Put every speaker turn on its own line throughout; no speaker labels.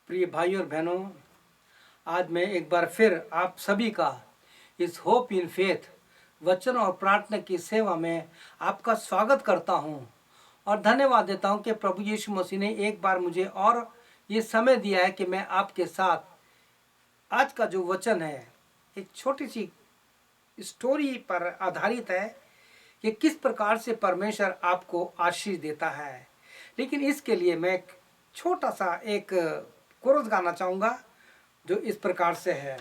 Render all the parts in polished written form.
प्रिय भाई और बहनों, आज मैं एक बार फिर आप सभी का इस होप इन फेथ वचन और प्रार्थना की सेवा में आपका स्वागत करता हूं और धन्यवाद देता हूं कि प्रभु यीशु मसीह ने एक बार मुझे और ये समय दिया है कि मैं आपके साथ आज का जो वचन है एक छोटी सी स्टोरी पर आधारित है कि किस प्रकार से परमेश्वर आपको आशीष देता है। लेकिन इसके लिए मैं एक छोटा सा एक कोरस गाना चाहूँगा जो इस प्रकार से है।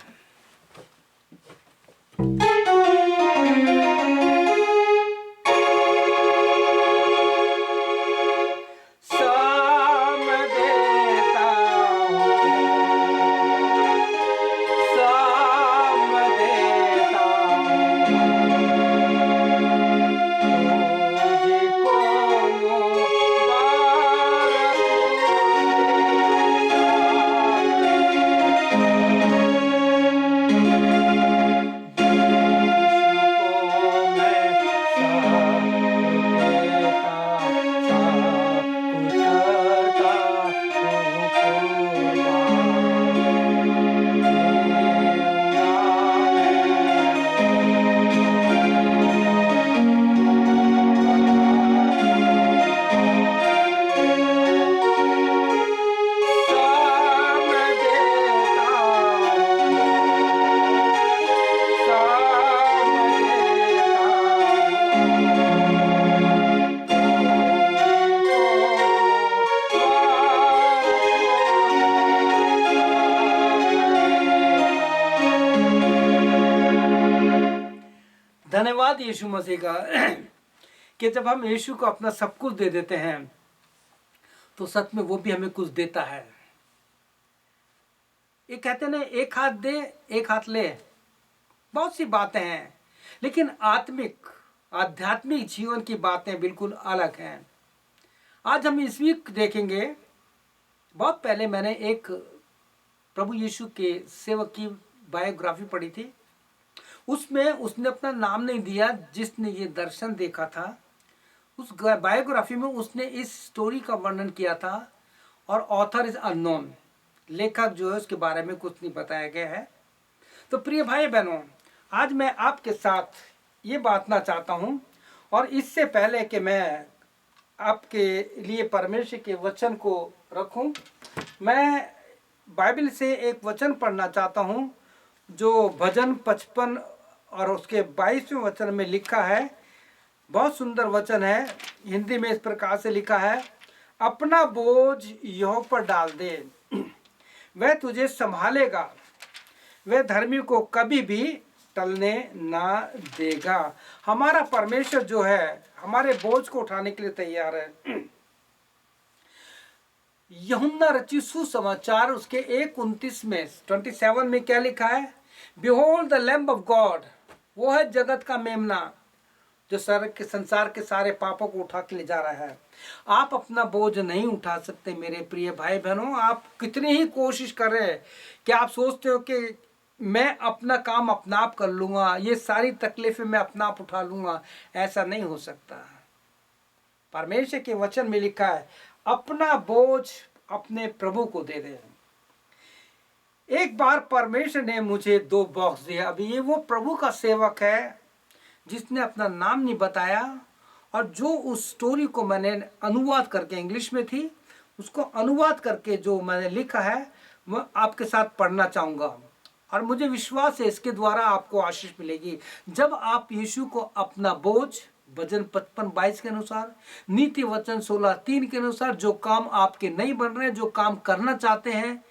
धन्यवाद यीशु मसीह का कि जब हम यीशु को अपना सब कुछ दे देते हैं तो सच में वो भी हमें कुछ देता है। ये कहते ना, एक हाथ दे एक हाथ ले। बहुत सी बातें हैं, लेकिन आध्यात्मिक जीवन की बातें बिल्कुल अलग हैं। आज हम इस वीक देखेंगे। बहुत पहले मैंने एक प्रभु यीशु के सेवक की बायोग्राफी पढ़ी थी। उसमें उसने अपना नाम नहीं दिया। जिसने ये दर्शन देखा था, उस बायोग्राफी में उसने इस स्टोरी का वर्णन किया था और ऑथर इज अननोन, लेखक जो है उसके बारे में कुछ नहीं बताया गया है। तो प्रिय भाई बहनों, आज मैं आपके साथ ये बांटना चाहता हूँ। और इससे पहले कि मैं आपके लिए परमेश्वर के वचन को रखूं, मैं बाइबल से एक वचन पढ़ना चाहता हूँ जो भजन 55 और उसके 22वें वचन में लिखा है। बहुत सुंदर वचन है। हिंदी में इस प्रकार से लिखा है, अपना बोझ यहोवा पर डाल दे, वह तुझे संभालेगा, वह धर्मी को कभी भी टलने ना देगा। हमारा परमेश्वर जो है हमारे बोझ को उठाने के लिए तैयार है। यूहन्ना रचित सुसमाचार उसके 1:29 में 27 में क्या लिखा है, behold the lamb of God, वो है जगत का मेमना जो संसार के सारे पापों को उठा के ले जा रहा है। आप अपना बोझ नहीं उठा सकते मेरे प्रिय भाई बहनों। आप कितनी ही कोशिश कर रहे हैं कि आप सोचते हो कि मैं अपना काम अपना आप कर लूंगा, ये सारी तकलीफें मैं अपना आप उठा लूंगा। ऐसा नहीं हो सकता। परमेश्वर के वचन में लिखा है, अपना बोझ अपने प्रभु को दे दे। एक बार परमेश्वर ने मुझे 2 बॉक्स दिए। अभी ये वो प्रभु का सेवक है जिसने अपना नाम नहीं बताया, और जो उस स्टोरी को मैंने अनुवाद करके, इंग्लिश में थी, उसको अनुवाद करके जो मैंने लिखा है वह आपके साथ पढ़ना चाहूँगा। और मुझे विश्वास है इसके द्वारा आपको आशीष मिलेगी। जब आप यीशु को अपना बोझ भजन 55:22 के अनुसार, नीति वचन 16:3 के अनुसार, जो काम आपके नहीं बन रहे, जो काम करना चाहते हैं,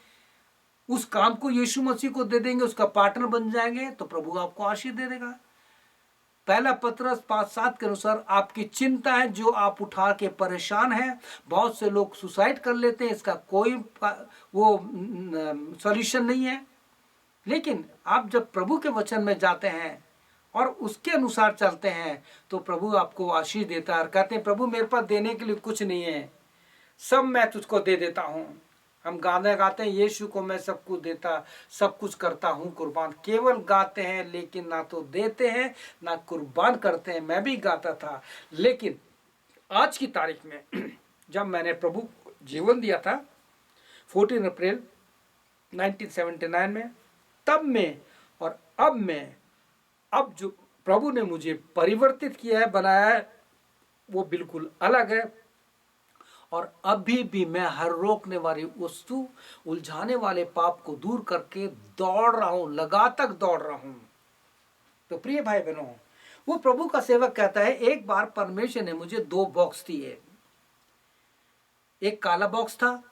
उस काम को यीशु मसीह को दे देंगे, उसका पार्टनर बन जाएंगे, तो प्रभु आपको आशीष दे देगा। पहला पत्रस 5:7 के अनुसार, आपकी चिंता है जो आप उठा के परेशान हैं। बहुत से लोग सुसाइड कर लेते हैं, इसका कोई वो सॉल्यूशन नहीं है। लेकिन आप जब प्रभु के वचन में जाते हैं और उसके अनुसार चलते हैं तो प्रभु आपको आशीष देता है और कहते हैं, प्रभु मेरे पास देने के लिए कुछ नहीं है, सब मैं तुझको दे देता हूँ। हम गाने गाते हैं, यीशु को मैं सब कुछ देता, सब कुछ करता हूँ कुर्बान। केवल गाते हैं लेकिन ना तो देते हैं ना कुर्बान करते हैं। मैं भी गाता था, लेकिन आज की तारीख में जब मैंने प्रभु को जीवन दिया था 14 अप्रैल 1979 में, तब में और अब जो प्रभु ने मुझे परिवर्तित किया है, बनाया है, वो बिल्कुल अलग है। और अभी भी मैं हर रोकने वाली वस्तु, उलझाने वाले पाप को दूर करके दौड़ रहा हूं, लगातार दौड़ रहा हूं। तो प्रिय भाई बहनों, वो प्रभु का सेवक कहता है, एक बार परमेश्वर ने मुझे 2 बॉक्स दिए, एक काला बॉक्स था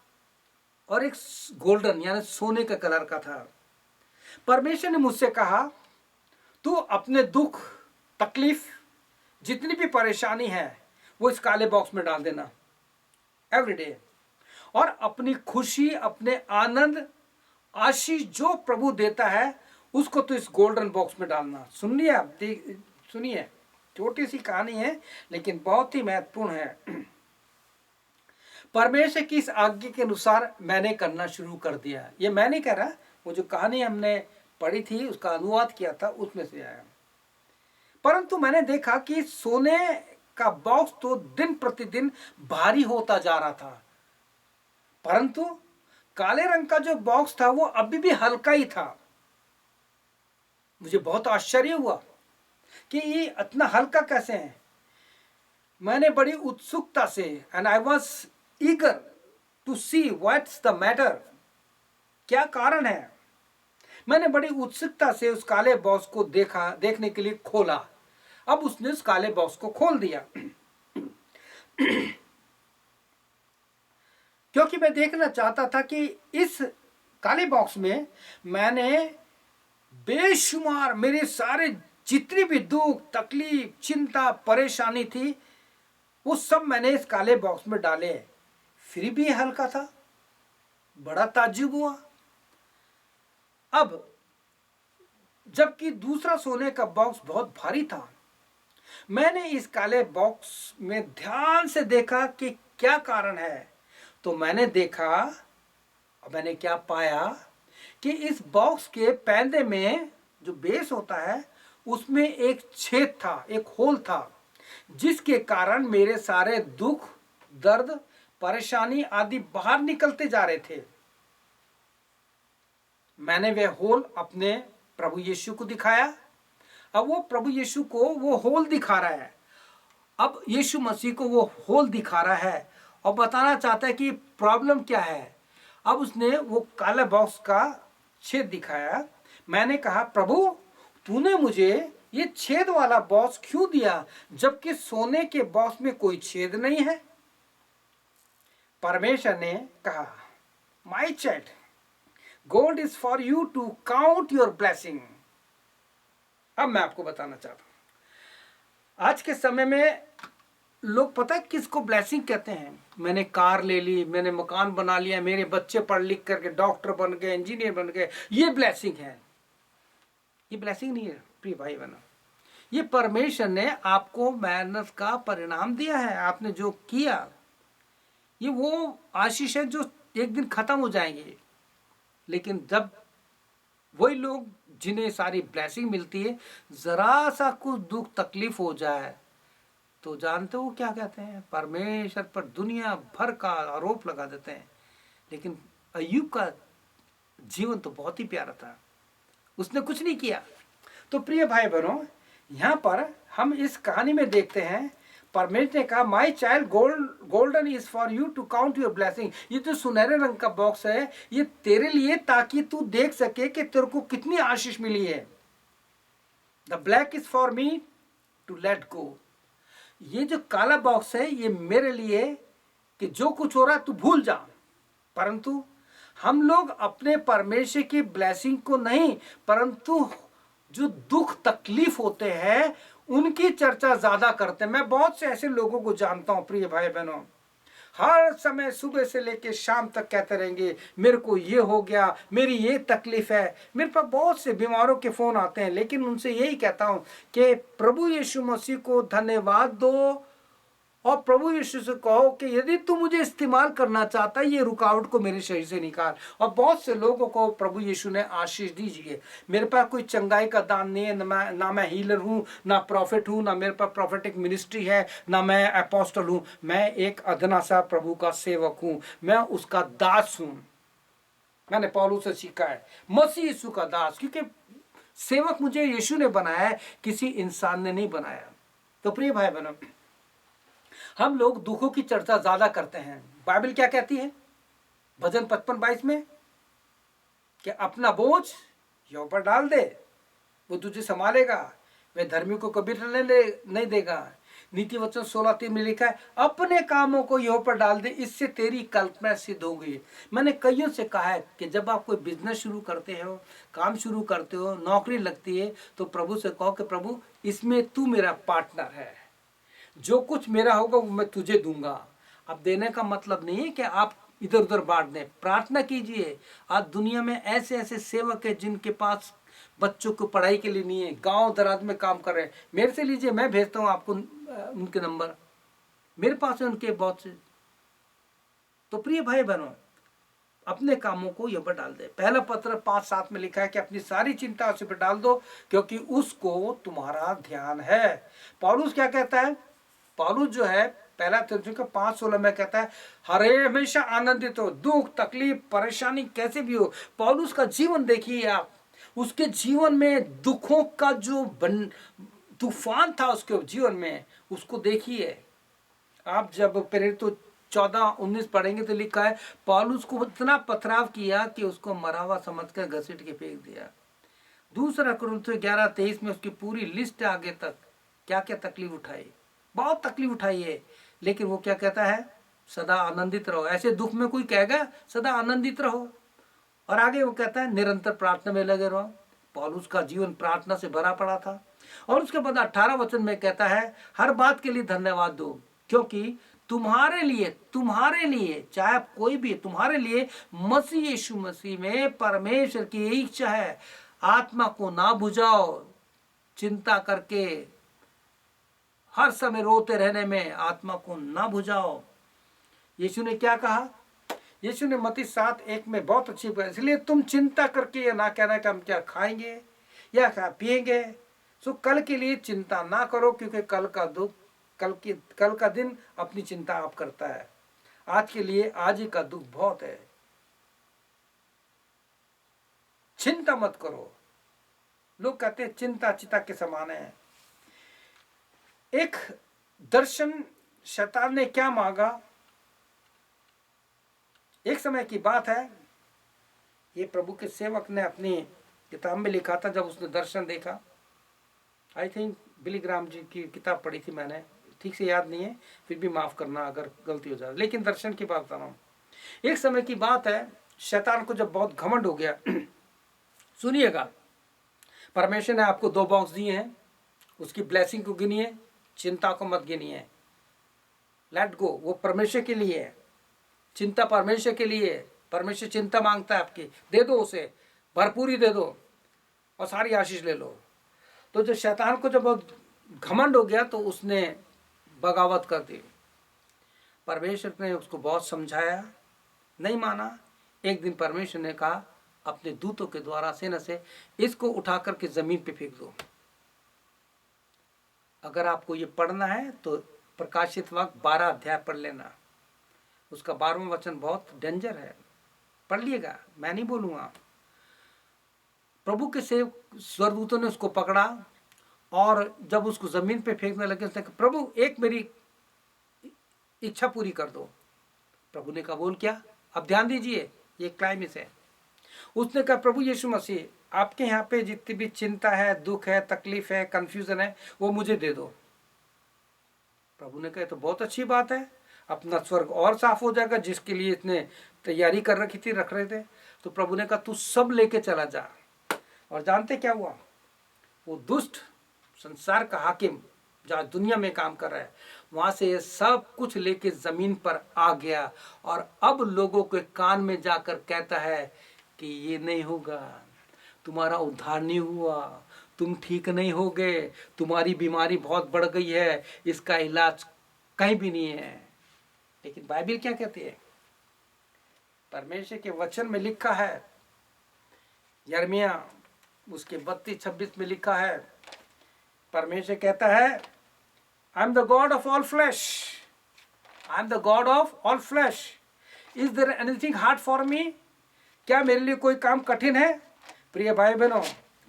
और एक गोल्डन यानी सोने का कलर का था। परमेश्वर ने मुझसे कहा, तू अपने दुख, तकलीफ, जितनी भी परेशानी है वो इस काले बॉक्स में डाल देना एवरीडे, और अपनी खुशी, अपने आनंद, आशीष जो प्रभु देता है उसको तो इस गोल्डन बॉक्स में डालना। सुनिए आप, सुनिए, छोटी सी कहानी है लेकिन बहुत ही महत्वपूर्ण है। परमेश्वर की इस आज्ञा के अनुसार मैंने करना शुरू कर दिया। ये मैं नहीं कह रहा, वो जो कहानी हमने पढ़ी थी उसका अनुवाद किया था उसमें से आया। परंतु मैंने देखा कि सोने का बॉक्स तो दिन प्रतिदिन भारी होता जा रहा था, परंतु काले रंग का जो बॉक्स था वो अभी भी हल्का ही था। मुझे बहुत आश्चर्य हुआ कि ये इतना हल्का कैसे है। मैंने बड़ी उत्सुकता से, and I was eager to see what's the matter, क्या कारण है। मैंने बड़ी उत्सुकता से उस काले बॉक्स को देखने के लिए खोला। अब उसने उस काले बॉक्स को खोल दिया क्योंकि मैं देखना चाहता था कि इस काले बॉक्स में मैंने बेशुमार मेरे सारे जितनी भी दुख, तकलीफ, चिंता, परेशानी थी वो सब मैंने इस काले बॉक्स में डाले। फिर भी हल्का था। बड़ा ताज्जुब हुआ। अब जबकि दूसरा सोने का बॉक्स बहुत भारी था, मैंने इस काले बॉक्स में ध्यान से देखा कि क्या कारण है। तो मैंने देखा और मैंने क्या पाया कि इस बॉक्स के पैंदे में जो बेस होता है उसमें एक छेद था, एक होल था, जिसके कारण मेरे सारे दुख, दर्द, परेशानी आदि बाहर निकलते जा रहे थे। मैंने वह होल अपने प्रभु यीशु को दिखाया। अब वो प्रभु यीशु को वो होल दिखा रहा है। अब यीशु मसीह को वो होल दिखा रहा है और बताना चाहता है कि प्रॉब्लम क्या है। अब उसने वो काला बॉक्स का छेद दिखाया। मैंने कहा, प्रभु तूने मुझे ये छेद वाला बॉक्स क्यों दिया जबकि सोने के बॉक्स में कोई छेद नहीं है। परमेश्वर ने कहा, my child, gold is for you to count your blessing. अब मैं आपको बताना चाहता हूं, आज के समय में लोग पता है किसको ब्लेसिंग कहते हैं। मैंने कार ले ली, मैंने मकान बना लिया, मेरे बच्चे पढ़ लिख करके डॉक्टर बन गए, इंजीनियर बन गए, ये ब्लेसिंग है। ये ब्लेसिंग नहीं है प्रिय भाई बहनों। ये परमेश्वर ने आपको मेहनत का परिणाम दिया है। आपने जो किया ये वो आशीष है जो एक दिन खत्म हो जाएंगे। लेकिन जब वही लोग जिन्हें सारी ब्लेसिंग मिलती है, जरा सा कुछ दुख तकलीफ हो जाए तो जानते हो क्या कहते हैं, परमेश्वर पर दुनिया भर का आरोप लगा देते हैं। लेकिन अय्यूब का जीवन तो बहुत ही प्यारा था, उसने कुछ नहीं किया। तो प्रिय भाई बहनों, यहाँ पर हम इस कहानी में देखते हैं परमेश्वर ने कहा, my child, golden is for you to count your blessing. ये जो सुनहरे रंग का बॉक्स है ये तेरे लिए, ताकि तू देख सके कि तेरे को कितनी आशीष मिली है। The black is for me to let go. ये जो काला बॉक्स है ये मेरे लिए कि जो कुछ हो रहा है तू भूल जा। परंतु हम लोग अपने परमेश्वर की ब्लेसिंग को नहीं, परंतु जो दुख तकलीफ होते हैं उनकी चर्चा ज्यादा करते हैं। मैं बहुत से ऐसे लोगों को जानता हूं प्रिय भाई बहनों, हर समय सुबह से लेकर शाम तक कहते रहेंगे मेरे को ये हो गया, मेरी ये तकलीफ है। मेरे पास बहुत से बीमारों के फोन आते हैं, लेकिन उनसे यही कहता हूं कि प्रभु यीशु मसीह को धन्यवाद दो और प्रभु यीशु से कहो कि यदि तू मुझे इस्तेमाल करना चाहता है, ये रुकावट को मेरे शरीर से निकाल। और बहुत से लोगों को प्रभु यीशु ने आशीष दीजिए। मेरे पास कोई चंगाई का दान नहीं है, ना मैं हीलर हूँ, ना प्रॉफिट हूँ, ना मेरे पास प्रॉफिटिक मिनिस्ट्री है, ना मैं अपोस्टल हूँ। मैं एक अदना सा प्रभु का सेवक हूँ, मैं उसका दास हूँ। मैंने पौलुस से सीखा है, मसीह यीशु का दास, क्योंकि सेवक मुझे यीशु ने बनाया है, किसी इंसान ने नहीं बनाया। तो प्रिय भाई बहनों, हम लोग दुखों की चर्चा ज्यादा करते हैं। बाइबल क्या कहती है भजन 55:22 में कि अपना बोझ यहोवा पर डाल दे, वो तुझे संभालेगा, वह धर्मी को कभी नहीं देगा। नीति वचन 16:3 में लिखा है, अपने कामों को यहोवा पर डाल दे, इससे तेरी कल्पना सिद्ध होगी। मैंने कईयों से कहा है कि जब आप कोई बिजनेस शुरू करते हो, काम शुरू करते हो, नौकरी लगती है, तो प्रभु से कहो कि प्रभु इसमें तू मेरा पार्टनर है, जो कुछ मेरा होगा वो मैं तुझे दूंगा। अब देने का मतलब नहीं है कि आप इधर उधर बांट दें, प्रार्थना कीजिए। आज दुनिया में ऐसे ऐसे सेवक है जिनके पास बच्चों को पढ़ाई के लिए नहीं है, गांव दराज में काम कर रहे हैं। मेरे से लीजिए, मैं भेजता हूं आपको उनके नंबर, मेरे पास है उनके बहुत से। तो प्रिय भाई बहनों, अपने कामों को यह पर डाल दे। पहला पत्र 5:7 में लिखा है कि अपनी सारी चिंता उसी पर डाल दो, क्योंकि उसको तुम्हारा ध्यान है। पौलुस क्या कहता है? पौलुस जो है पहला थिस्सलुनीके 5:16 में कहता है, हरे हमेशा आनंदित हो, दुख तकलीफ परेशानी कैसे भी हो। पौलुस का जीवन देखिए आप, उसके जीवन में दुखों का जो तूफान था उसके जीवन में, उसको देखिए आप। जब प्रेरित 14:19 पढ़ेंगे तो लिखा है, पौलुस को इतना पथराव किया कि उसको मरा हुआ समझकर घसीट के फेंक दिया। दूसरा कुरिन्थियों 11:23 में उसकी पूरी लिस्ट आगे तक क्या क्या तकलीफ उठाई, बहुत तकलीफ उठाई है, लेकिन वो क्या कहता है? सदा आनंदित रहो। ऐसे दुख में कोई कहेगा सदा आनंदित रहो? और आगे वो कहता है निरंतर प्रार्थना में लगे रहो। पौलुस का जीवन प्रार्थना से भरा पड़ा था। और उसके बाद 18 वचन में कहता है, हर बात के लिए धन्यवाद दो, क्योंकि तुम्हारे लिए चाहे आप कोई भी, तुम्हारे लिए मसीह यीशु मसीह में परमेश्वर की इच्छा है। आत्मा को ना बुझाओ चिंता करके, हर समय रोते रहने में आत्मा को ना बुझाओ। यीशु ने क्या कहा? यीशु ने मत्ती 7:1 में बहुत अच्छी बात, इसलिए तुम चिंता करके ये ना कहना कि हम क्या खाएंगे या क्या पिएंगे, सो कल के लिए चिंता ना करो, क्योंकि कल का दुख कल का दिन अपनी चिंता आप करता है। आज के लिए आज ही का दुख बहुत है, चिंता मत करो। लोग कहते हैं चिंता चिता के समान है। एक दर्शन शैतान ने क्या मांगा? एक समय की बात है, ये प्रभु के सेवक ने अपनी किताब में लिखा था, जब उसने दर्शन देखा। आई थिंक बिली ग्राम जी की किताब पढ़ी थी मैंने, ठीक से याद नहीं है, फिर भी माफ करना अगर गलती हो जाए, लेकिन दर्शन की बात बता रहा हूँ। एक समय की बात है, शैतान को जब बहुत घमंड हो गया सुनिएगा, परमेश्वर ने आपको 2 बॉक्स दिए हैं, उसकी ब्लेसिंग को गिनिए, चिंता को मत गिनिए। लेट गो, वो परमेश्वर के लिए है, चिंता परमेश्वर के लिए है। परमेश्वर चिंता मांगता है आपकी, दे दो उसे, भरपूरी दे दो और सारी आशीष ले लो। तो जब शैतान को जब घमंड हो गया तो उसने बगावत कर दी। परमेश्वर ने उसको बहुत समझाया, नहीं माना। एक दिन परमेश्वर ने कहा अपने दूतों के द्वारा सेना से, इसको उठा करके जमीन पे फेंक दो। अगर आपको ये पढ़ना है तो प्रकाशित वाक्य 12 अध्याय पढ़ लेना, उसका 12वां वचन बहुत डेंजर है, पढ़ लिएगा, मैं नहीं बोलूंगा। प्रभु के स्वर्गदूतों ने उसको पकड़ा और जब उसको जमीन पे फेंकने लगे, उसने कहा प्रभु एक मेरी इच्छा पूरी कर दो। प्रभु ने कहा बोल क्या? अब ध्यान दीजिए, ये क्लाइमेक्स है। उसने कहा प्रभु यीशु मसीह, आपके यहाँ पे जितनी भी चिंता है, दुख है, तकलीफ है, कंफ्यूजन है, वो मुझे दे दो। प्रभु ने कहा तो बहुत अच्छी बात है, अपना स्वर्ग और साफ हो जाएगा, जिसके लिए इतने तैयारी कर रखी थी, रख रहे थे। तो प्रभु ने कहा तू सब लेके चला जा। और जानते क्या हुआ? वो दुष्ट संसार का हाकिम जहाँ दुनिया में काम कर रहा है, वहां से ये सब कुछ लेके जमीन पर आ गया, और अब लोगों के कान में जाकर कहता है कि ये नहीं होगा, तुम्हारा उद्धार नहीं हुआ, तुम ठीक नहीं हो गए, तुम्हारी बीमारी बहुत बढ़ गई है, इसका इलाज कहीं भी नहीं है। लेकिन बाइबल क्या कहती है? परमेश्वर के वचन में लिखा है, यिर्मयाह उसके 32:26 में लिखा है, परमेश्वर कहता है I am the God of all flesh, I am the God of all flesh, is there anything hard for me? क्या मेरे लिए कोई काम कठिन है? प्रिय भाई बहनों,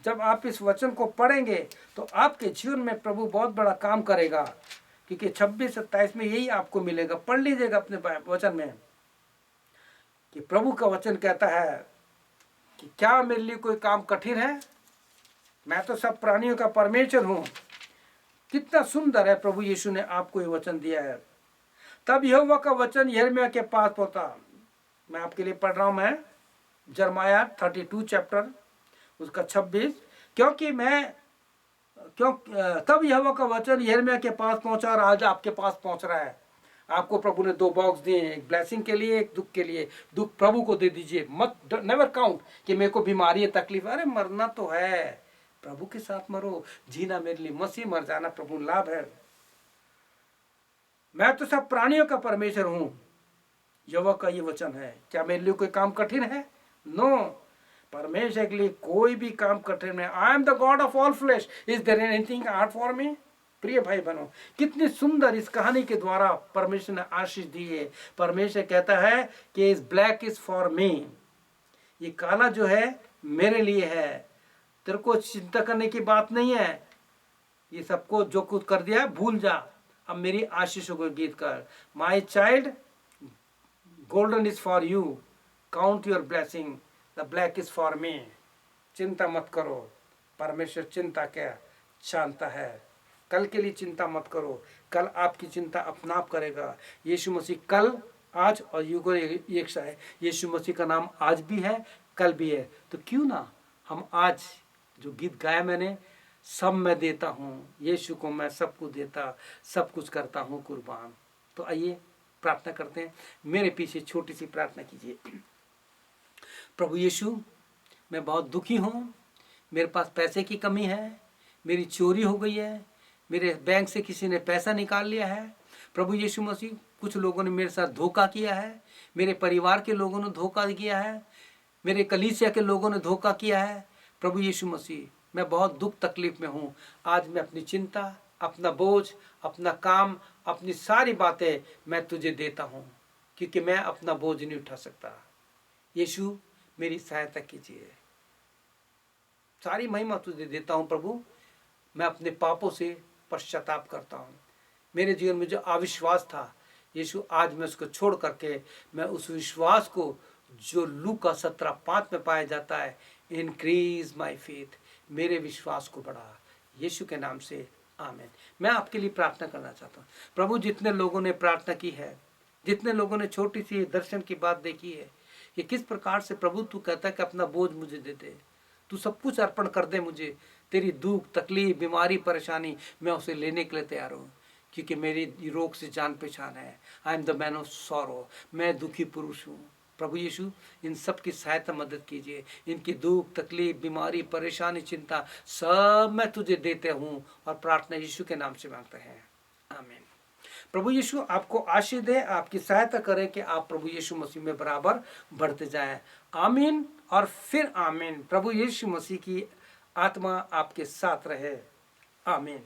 जब आप इस वचन को पढ़ेंगे तो आपके जीवन में प्रभु बहुत बड़ा काम करेगा, क्योंकि 26-27 में यही आपको मिलेगा। पढ़ लीजिएगा अपने वचन में कि प्रभु का वचन कहता है कि क्या मेरे लिए कोई काम कठिन है? मैं तो सब प्राणियों का परमेश्वर हूं। कितना सुंदर है, प्रभु यीशु ने आपको ये वचन दिया है। तब यहोवा का वचन यिर्मयाह के पास पहुंचा। मैं आपके लिए पढ़ रहा हूं, मैं यिर्मयाह 32 चैप्टर उसका 26। तब यहोवा का वचन यिर्मयाह के पास पहुंचा और आज आपके पास पहुंच रहा है। आपको प्रभु ने 2 बॉक्स दिए हैं, एक ब्लेसिंग के लिए, एक दुख के लिए। दुख प्रभु को दे दीजिए, मत नेवर काउंट कि मेरे को बीमारी है, तकलीफ। अरे मरना तो है, प्रभु के साथ मरो। जीना मेरे लिए मसीह, मर जाना प्रभु लाभ है। मैं तो सब प्राणियों का परमेश्वर हूं, यहोवा का ये वचन है। क्या मेरे लिए कोई काम कठिन है? नो, परमेश्वर के लिए कोई भी काम कठिन नहीं। I am the God of all flesh, is there anything hard for me? प्रिय भाई बहनों, कितनी सुंदर इस कहानी के द्वारा परमेश्वर ने आशीष दी है। परमेश्वर कहता है कि इस ब्लैक इज फॉर मी, ये काला जो है मेरे लिए है। तेरे को चिंता करने की बात नहीं है, ये सबको जो कुछ कर दिया भूल जा, अब मेरी आशीषों को गीत कर। माई child, golden is for you, count your blessing, the black is for मी। चिंता मत करो, परमेश्वर चिंता क्या जानता है। कल के लिए चिंता मत करो, कल आपकी चिंता अपना आप करेगा। यीशु मसीह कल, आज और युगों एक सा है। यीशु मसीह का नाम आज भी है, कल भी है। तो क्यों ना हम आज जो गीत गाया मैंने, सब मैं देता हूँ यीशु को, मैं सब कुछ देता, सब कुछ करता हूँ कुर्बान। तो आइए प्रार्थना करते हैं। मेरे पीछे छोटी सी प्रार्थना कीजिए। प्रभु यीशु, मैं बहुत दुखी हूँ, मेरे पास पैसे की कमी है, मेरी चोरी हो गई है, मेरे बैंक से किसी ने पैसा निकाल लिया है। प्रभु यीशु मसीह, कुछ लोगों ने मेरे साथ धोखा किया है, मेरे परिवार के लोगों ने धोखा किया है, मेरे कलीसिया के लोगों ने धोखा किया है। प्रभु यीशु मसीह, मैं बहुत दुख तकलीफ में हूँ। आज मैं अपनी चिंता, अपना बोझ, अपना काम, अपनी सारी बातें मैं तुझे देता हूँ, क्योंकि मैं अपना बोझ नहीं उठा सकता। यीशु, मेरी सहायता कीजिए। सारी महिमा तुझे देता हूँ प्रभु। मैं अपने पापों से पश्चाताप करता हूँ। मेरे जीवन में जो अविश्वास था यीशु, आज मैं उसको छोड़ करके मैं उस विश्वास को जो लूका 17:5 में पाया जाता है, इंक्रीज माई फेथ, मेरे विश्वास को बढ़ा। यीशु के नाम से आमीन। मैं आपके लिए प्रार्थना करना चाहता हूँ। प्रभु, जितने लोगों ने प्रार्थना की है, जितने लोगों ने छोटी सी दर्शन की बात देखी है कि किस प्रकार से प्रभु तू कहता है कि अपना बोझ मुझे दे दे, तू सब कुछ अर्पण कर दे मुझे। तेरी दुख, तकलीफ, बीमारी, परेशानी, मैं उसे लेने के लिए तैयार हूँ, क्योंकि मेरी रोग से जान पहचान है। I am the man of sorrow, मैं दुखी पुरुष हूँ। प्रभु यीशु, इन सब की सहायता मदद कीजिए। इनकी दुख, तकलीफ, बीमारी, परेशानी, चिंता सब मैं तुझे देते हूँ, और प्रार्थना यीशु के नाम से मांगते हैं, आमीन। प्रभु यीशु आपको आशीष दे, आपकी सहायता करे कि आप प्रभु यीशु मसीह में बराबर बढ़ते जाएं। आमीन और फिर आमीन। प्रभु यीशु मसीह की आत्मा आपके साथ रहे, आमीन।